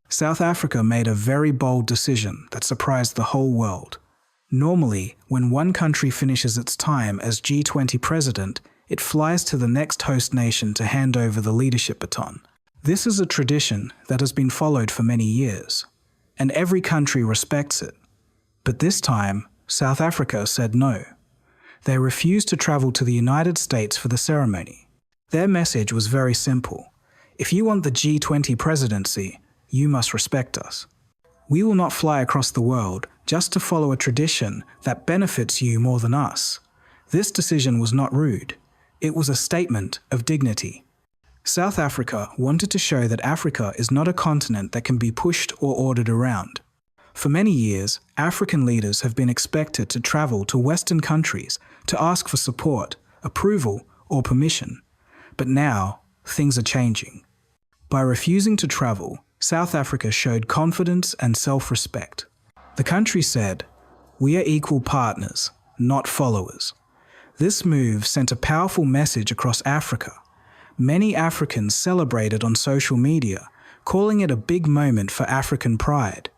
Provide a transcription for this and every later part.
South Africa made a very bold decision that surprised the whole world. Normally, when one country finishes its time as G20 president, it flies to the next host nation to hand over the leadership baton. This is a tradition that has been followed for many years, and every country respects it. But this time, South Africa said no. They refused to travel to the United States for the ceremony. Their message was very simple. If you want the G20 presidency, you must respect us. We will not fly across the world just to follow a tradition that benefits you more than us. This decision was not rude. It was a statement of dignity. South Africa wanted to show that Africa is not a continent that can be pushed or ordered around. For many years, African leaders have been expected to travel to Western countries to ask for support, approval, or permission. But now, things are changing. By refusing to travel, South Africa showed confidence and self-respect. The country said, "We are equal partners, not followers." This move sent a powerful message across Africa. Many Africans celebrated on social media, calling it a big moment for African pride.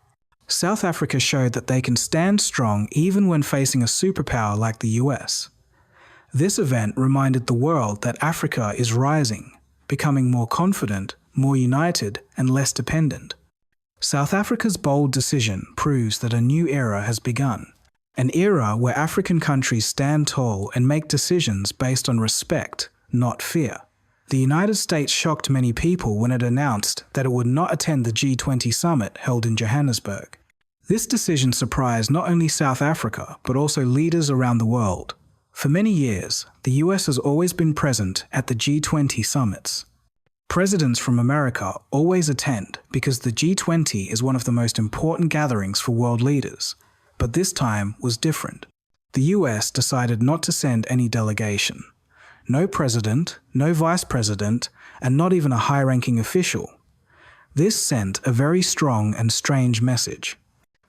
South Africa showed that they can stand strong even when facing a superpower like the US. This event reminded the world that Africa is rising, becoming more confident, more united, and less dependent. South Africa's bold decision proves that a new era has begun. An era where African countries stand tall and make decisions based on respect, not fear. The United States shocked many people when it announced that it would not attend the G20 summit held in Johannesburg. This decision surprised not only South Africa, but also leaders around the world. For many years, the US has always been present at the G20 summits. Presidents from America always attend because the G20 is one of the most important gatherings for world leaders. But this time was different. The US decided not to send any delegation. No president, no vice president, and not even a high-ranking official. This sent a very strong and strange message.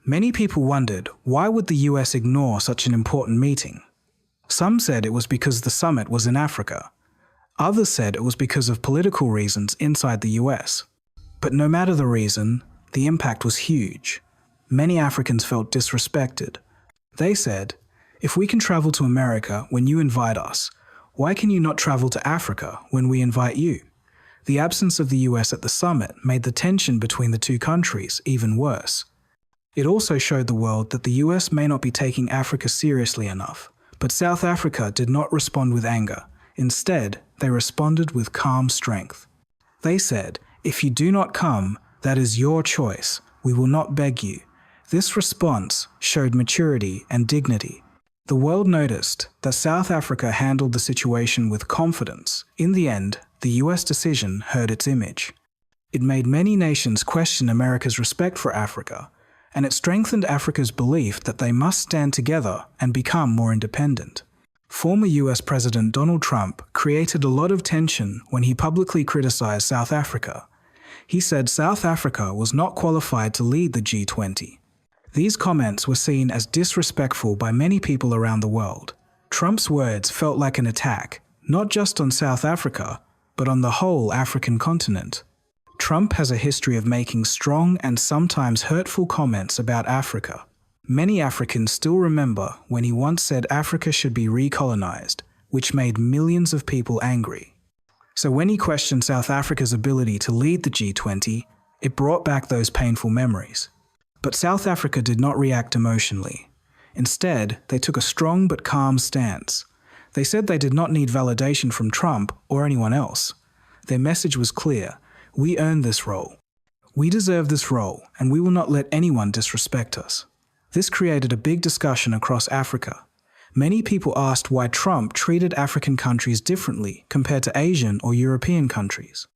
Many people wondered, why would the US ignore such an important meeting? Some said it was because the summit was in Africa. Others said it was because of political reasons inside the US. But no matter the reason, the impact was huge. Many Africans felt disrespected. They said, "If we can travel to America when you invite us, why can you not travel to Africa when we invite you?" The absence of the US at the summit made the tension between the two countries even worse. It also showed the world that the US may not be taking Africa seriously enough. But South Africa did not respond with anger. Instead, they responded with calm strength. They said, "If you do not come, that is your choice. We will not beg you." This response showed maturity and dignity. The world noticed that South Africa handled the situation with confidence. In the end, the US decision hurt its image. It made many nations question America's respect for Africa, and it strengthened Africa's belief that they must stand together and become more independent. Former US President Donald Trump created a lot of tension when he publicly criticized South Africa. He said South Africa was not qualified to lead the G20. These comments were seen as disrespectful by many people around the world. Trump's words felt like an attack, not just on South Africa, but on the whole African continent. Trump has a history of making strong and sometimes hurtful comments about Africa. Many Africans still remember when he once said Africa should be recolonized, which made millions of people angry. So when he questioned South Africa's ability to lead the G20, it brought back those painful memories. But South Africa did not react emotionally. Instead, they took a strong but calm stance. They said they did not need validation from Trump or anyone else. Their message was clear: we earned this role. We deserve this role, and we will not let anyone disrespect us. This created a big discussion across Africa. Many people asked why Trump treated African countries differently compared to Asian or European countries.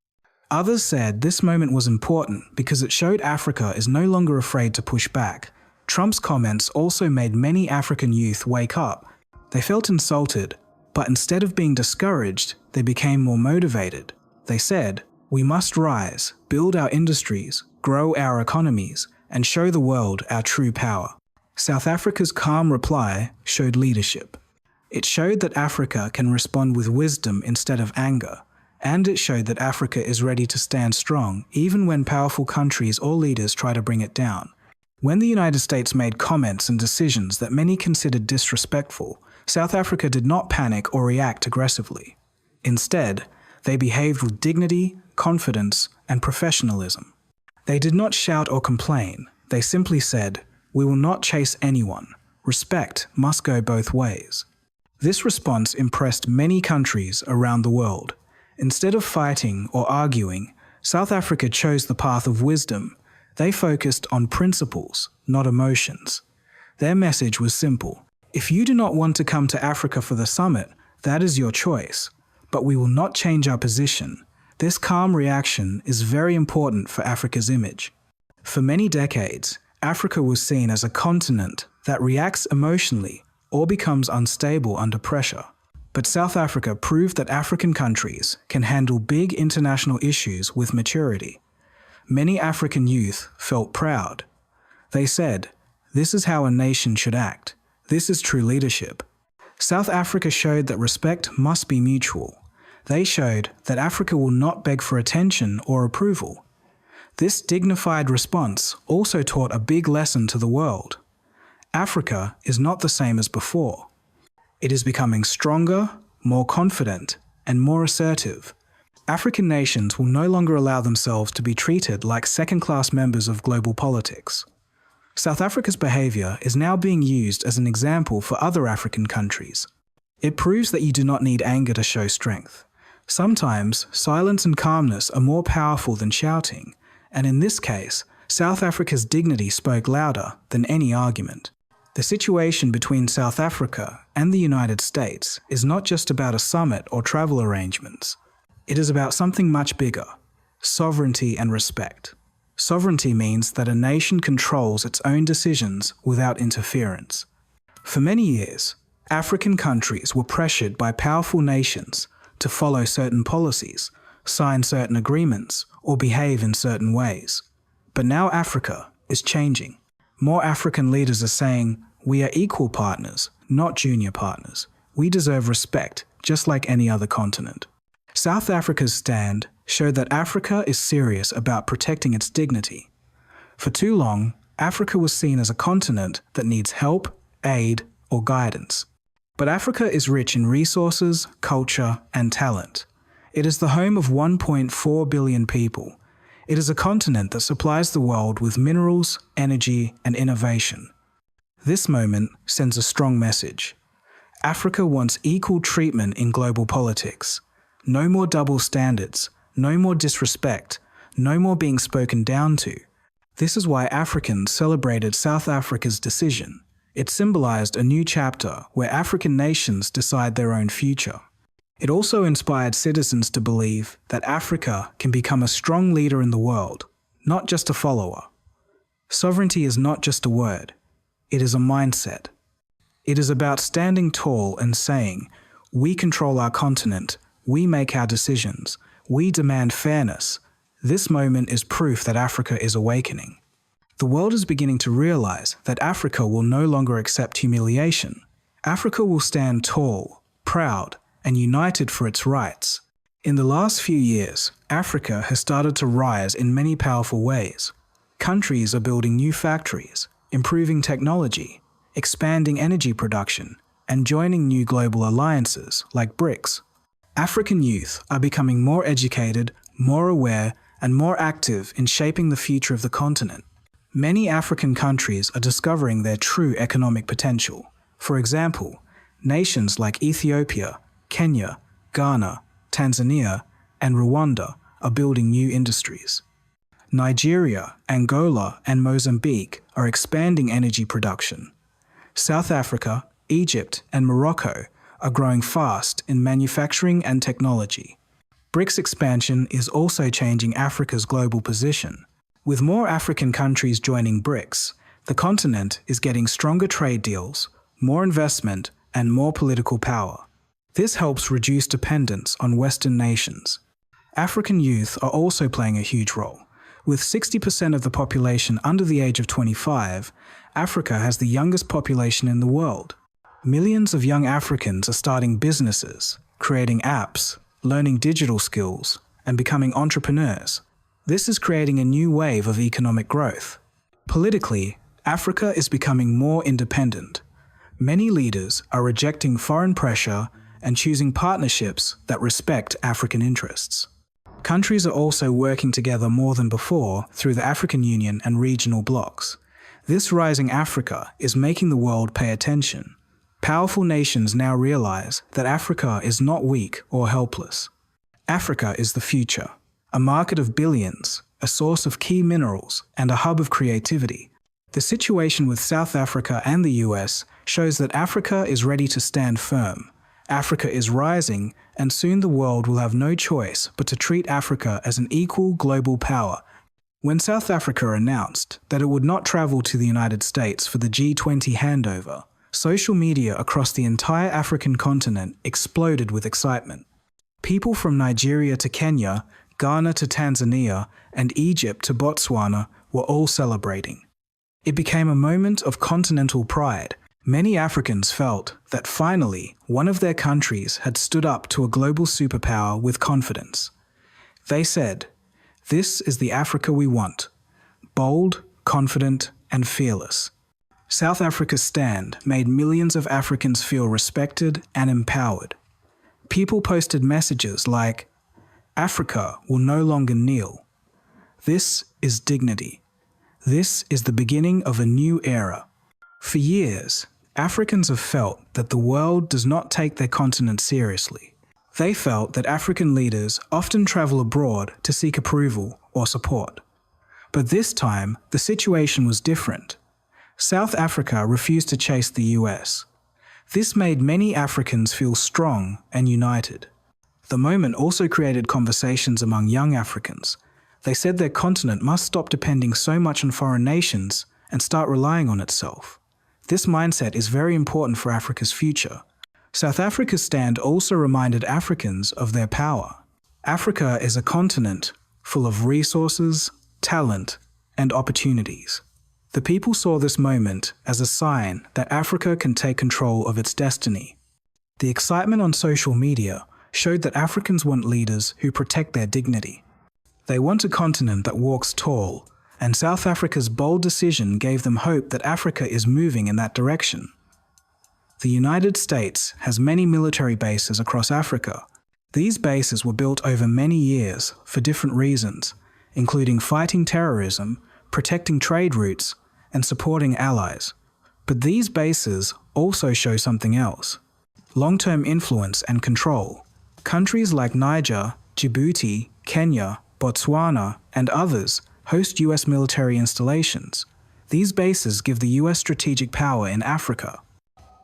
Others said this moment was important because it showed Africa is no longer afraid to push back. Trump's comments also made many African youth wake up. They felt insulted, but instead of being discouraged, they became more motivated. They said, "We must rise, build our industries, grow our economies, and show the world our true power." South Africa's calm reply showed leadership. It showed that Africa can respond with wisdom instead of anger, And it showed that Africa is ready to stand strong, even when powerful countries or leaders try to bring it down. When the United States made comments and decisions that many considered disrespectful, South Africa did not panic or react aggressively. Instead, they behaved with dignity, confidence, and professionalism. They did not shout or complain. They simply said, "We will not chase anyone. Respect must go both ways." This response impressed many countries around the world. Instead of fighting or arguing, South Africa chose the path of wisdom. They focused on principles, not emotions. Their message was simple. If you do not want to come to Africa for the summit, that is your choice. But we will not change our position. This calm reaction is very important for Africa's image. For many decades, Africa was seen as a continent that reacts emotionally or becomes unstable under pressure. But South Africa proved that African countries can handle big international issues with maturity. Many African youth felt proud. They said, "This is how a nation should act. This is true leadership." South Africa showed that respect must be mutual. They showed that Africa will not beg for attention or approval. This dignified response also taught a big lesson to the world. Africa is not the same as before. It is becoming stronger, more confident, and more assertive. African nations will no longer allow themselves to be treated like second-class members of global politics. South Africa's behavior is now being used as an example for other African countries. It proves that you do not need anger to show strength. Sometimes, silence and calmness are more powerful than shouting, and in this case, South Africa's dignity spoke louder than any argument. The situation between South Africa and the United States is not just about a summit or travel arrangements. It is about something much bigger: sovereignty and respect. Sovereignty means that a nation controls its own decisions without interference. For many years, African countries were pressured by powerful nations to follow certain policies, sign certain agreements, or behave in certain ways. But now Africa is changing. More African leaders are saying, "We are equal partners, not junior partners. We deserve respect, just like any other continent." South Africa's stand showed that Africa is serious about protecting its dignity. For too long, Africa was seen as a continent that needs help, aid, or guidance. But Africa is rich in resources, culture, and talent. It is the home of 1.4 billion people. It is a continent that supplies the world with minerals, energy, and innovation. This moment sends a strong message. Africa wants equal treatment in global politics. No more double standards, no more disrespect, no more being spoken down to. This is why Africans celebrated South Africa's decision. It symbolized a new chapter where African nations decide their own future. It also inspired citizens to believe that Africa can become a strong leader in the world, not just a follower. Sovereignty is not just a word, it is a mindset. It is about standing tall and saying, "We control our continent, we make our decisions, we demand fairness." This moment is proof that Africa is awakening. The world is beginning to realize that Africa will no longer accept humiliation. Africa will stand tall, proud, and united for its rights. In the last few years, Africa has started to rise in many powerful ways. Countries are building new factories, improving technology, expanding energy production, and joining new global alliances like BRICS. African youth are becoming more educated, more aware, and more active in shaping the future of the continent. Many African countries are discovering their true economic potential. For example, nations like Ethiopia, Kenya, Ghana, Tanzania, and Rwanda are building new industries. Nigeria, Angola, and Mozambique are expanding energy production. South Africa, Egypt, and Morocco are growing fast in manufacturing and technology. BRICS expansion is also changing Africa's global position. With more African countries joining BRICS, the continent is getting stronger trade deals, more investment, and more political power. This helps reduce dependence on Western nations. African youth are also playing a huge role. With 60% of the population under the age of 25, Africa has the youngest population in the world. Millions of young Africans are starting businesses, creating apps, learning digital skills, and becoming entrepreneurs. This is creating a new wave of economic growth. Politically, Africa is becoming more independent. Many leaders are rejecting foreign pressure and choosing partnerships that respect African interests. Countries are also working together more than before through the African Union and regional blocs. This rising Africa is making the world pay attention. Powerful nations now realize that Africa is not weak or helpless. Africa is the future, a market of billions, a source of key minerals, and a hub of creativity. The situation with South Africa and the US shows that Africa is ready to stand firm. Africa is rising, and soon the world will have no choice but to treat Africa as an equal global power. When South Africa announced that it would not travel to the United States for the G20 handover, social media across the entire African continent exploded with excitement. People from Nigeria to Kenya, Ghana to Tanzania, and Egypt to Botswana were all celebrating. It became a moment of continental pride. Many Africans felt that finally one of their countries had stood up to a global superpower with confidence. They said, "This is the Africa we want. Bold, confident, and fearless." South Africa's stand made millions of Africans feel respected and empowered. People posted messages like, "Africa will no longer kneel. This is dignity. This is the beginning of a new era." For years, Africans have felt that the world does not take their continent seriously. They felt that African leaders often travel abroad to seek approval or support. But this time, the situation was different. South Africa refused to chase the US. This made many Africans feel strong and united. The moment also created conversations among young Africans. They said their continent must stop depending so much on foreign nations and start relying on itself. This mindset is very important for Africa's future. South Africa's stand also reminded Africans of their power. Africa is a continent full of resources, talent, and opportunities. The people saw this moment as a sign that Africa can take control of its destiny. The excitement on social media showed that Africans want leaders who protect their dignity. They want a continent that walks tall, and South Africa's bold decision gave them hope that Africa is moving in that direction. The United States has many military bases across Africa. These bases were built over many years for different reasons, including fighting terrorism, protecting trade routes, and supporting allies. But these bases also show something else: long-term influence and control. Countries like Niger, Djibouti, Kenya, Botswana, and others host US military installations. These bases give the US strategic power in Africa.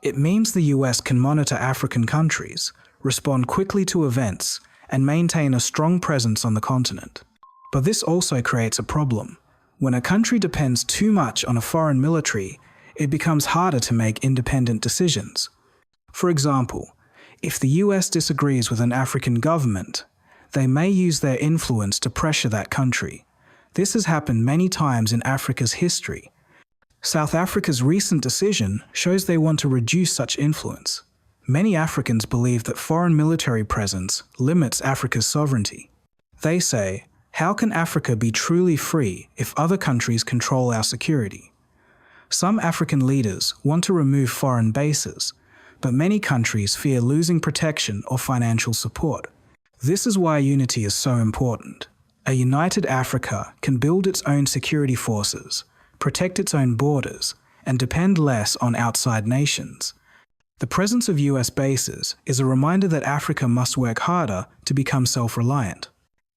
It means the US can monitor African countries, respond quickly to events, and maintain a strong presence on the continent. But this also creates a problem. When a country depends too much on a foreign military, it becomes harder to make independent decisions. For example, if the US disagrees with an African government, they may use their influence to pressure that country. This has happened many times in Africa's history. South Africa's recent decision shows they want to reduce such influence. Many Africans believe that foreign military presence limits Africa's sovereignty. They say, "How can Africa be truly free if other countries control our security?" Some African leaders want to remove foreign bases, but many countries fear losing protection or financial support. This is why unity is so important. A united Africa can build its own security forces, protect its own borders, and depend less on outside nations. The presence of US bases is a reminder that Africa must work harder to become self-reliant.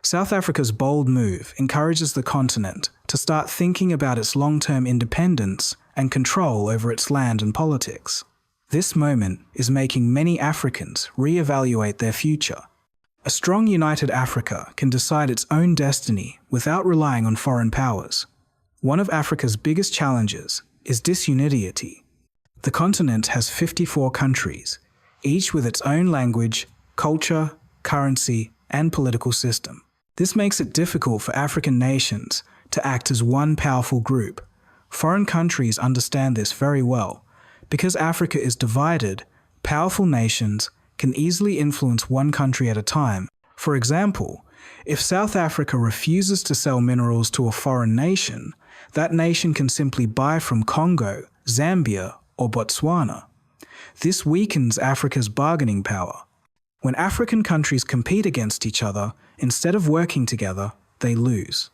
South Africa's bold move encourages the continent to start thinking about its long-term independence and control over its land and politics. This moment is making many Africans re-evaluate their future. A strong united Africa can decide its own destiny without relying on foreign powers. One of Africa's biggest challenges is disunity. The continent has 54 countries, each with its own language, culture, currency, and political system. This makes it difficult for African nations to act as one powerful group. Foreign countries understand this very well. Because Africa is divided, powerful nations can easily influence one country at a time. For example, if South Africa refuses to sell minerals to a foreign nation, that nation can simply buy from Congo, Zambia, or Botswana. This weakens Africa's bargaining power. When African countries compete against each other, instead of working together, they lose.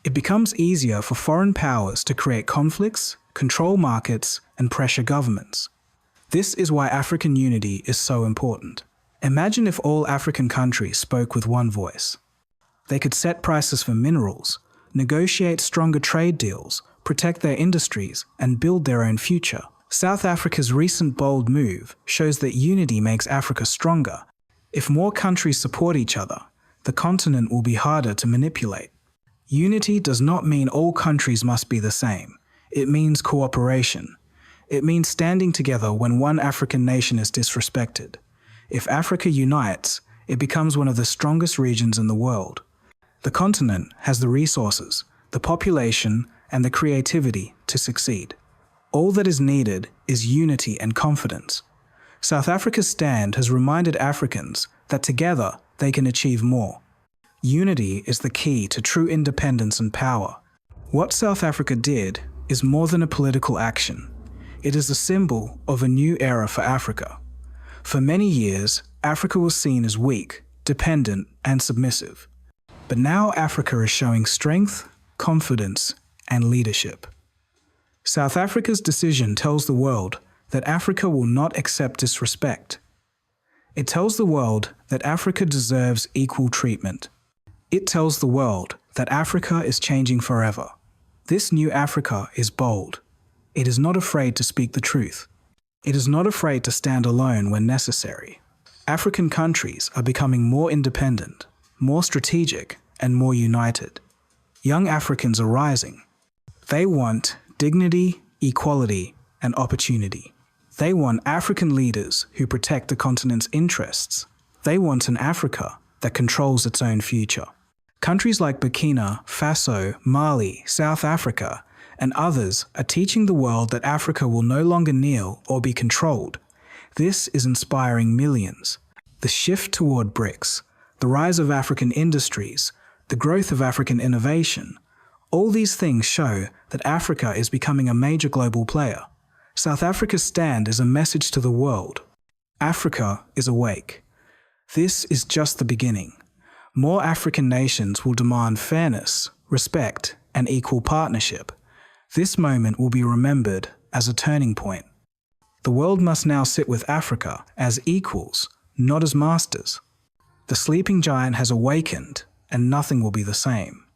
It becomes easier for foreign powers to create conflicts, control markets, and pressure governments. This is why African unity is so important. Imagine if all African countries spoke with one voice. They could set prices for minerals, negotiate stronger trade deals, protect their industries, and build their own future. South Africa's recent bold move shows that unity makes Africa stronger. If more countries support each other, the continent will be harder to manipulate. Unity does not mean all countries must be the same. It means cooperation. It means standing together when one African nation is disrespected. If Africa unites, it becomes one of the strongest regions in the world. The continent has the resources, the population, and the creativity to succeed. All that is needed is unity and confidence. South Africa's stand has reminded Africans that together they can achieve more. Unity is the key to true independence and power. What South Africa did is more than a political action. It is a symbol of a new era for Africa. For many years, Africa was seen as weak, dependent, and submissive. But now Africa is showing strength, confidence, and leadership. South Africa's decision tells the world that Africa will not accept disrespect. It tells the world that Africa deserves equal treatment. It tells the world that Africa is changing forever. This new Africa is bold. It is not afraid to speak the truth. It is not afraid to stand alone when necessary. African countries are becoming more independent, more strategic, and more united. Young Africans are rising. They want dignity, equality, and opportunity. They want African leaders who protect the continent's interests. They want an Africa that controls its own future. Countries like Burkina Faso, Mali, South Africa, and others are teaching the world that Africa will no longer kneel or be controlled. This is inspiring millions. The shift toward BRICS, the rise of African industries, the growth of African innovation, all these things show that Africa is becoming a major global player. South Africa's stand is a message to the world. Africa is awake. This is just the beginning. More African nations will demand fairness, respect, and equal partnership. This moment will be remembered as a turning point. The world must now sit with Africa as equals, not as masters. The sleeping giant has awakened, and nothing will be the same.